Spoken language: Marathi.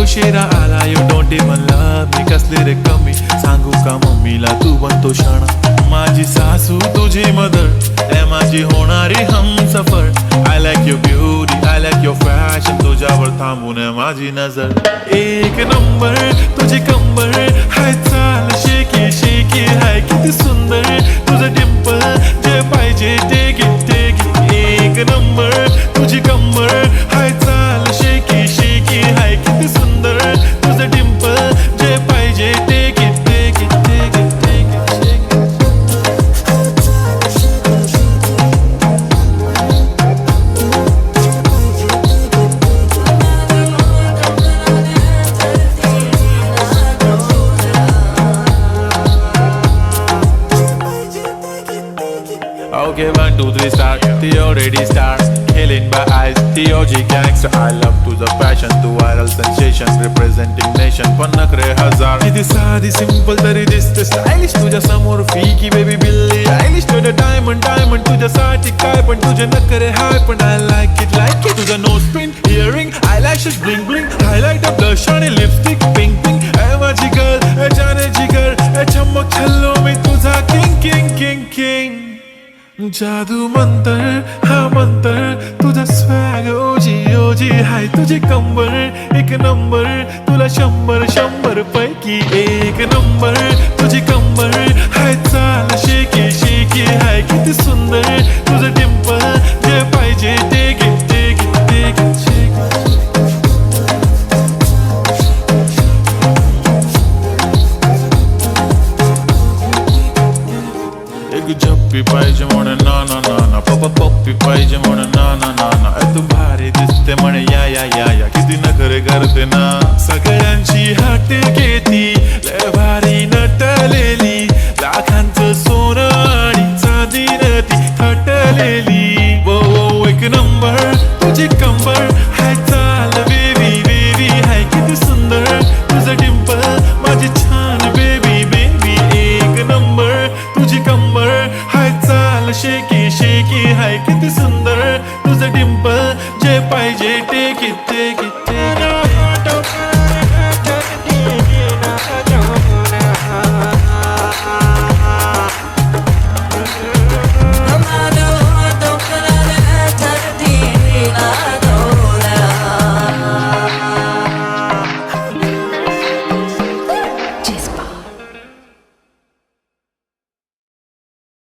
उशिरा आला you don't even love me कसली रे कमी सांगू का मम्मीला तू बनतो क्षण माझी सासू तुझी मदर ए माझी होणारी Humsafar I like your beauty I like your fashion तुझ्यावर थांबून माझी नजर एक नंबर तुझी कंबर हाय चाल शेकी शेकी हाय किती सुंदर तुझं डिंपल जे पाहिजे टेक इट एक नंबर तुझी कंबर हाय चाल शेकी शेकी हाय किती सुंदर तुझं डिंपल जे पाहिजे take it Okay, 1, 2, 3, start. The already starts. Killing by eyes. The OG gangster. I love to the passion. To viral sensation. Representing nation. पन्नकरे हजार. किती साधी simple तरी दिसते stylish. तुझ्या समोर फीकी baby बिल्ली आयलिश. तुझं diamond तुझ्यासाठी काय पण तुझे नखरे हाय पण I like it. तुझं nose pin, earring, eyelashes bling bling. Highlighter, blush आणि lipstick pink pink. ए माझी girl, ए जाने जिगर, ए चमक छल्लो मी तुझा king. जादू मंतर हा मंतर तुझा स्वॅग ओजी हाय तुझी कंबर एक नंबर तुला 100 पैकी एक नंबर तुझी कंबर हाय चाल शेकी शेकी हाय किती सुंदर तुझं डिंपल जे पाहिजे टेक इट झप्पी पाहिजे म्हणे ना पप्पी पाहिजे म्हणे ना तू भारी दिसते म्हणे या किती नखरे करते ना सगळ्यांची हाट घेती लय भारी नटलेली लाखांचं सोनं आणि चांदीनं ती थटलेली वो एक नंबर तुझी कंबर हाय चाल बेबी हाय किती सुंदर तुझं डिंपल माझी छान बेबी एक नंबर तुझी कंबर हाय चाल शेकी हाय किती सुंदर तुझं डिंपल जे पाहिजे टेक इट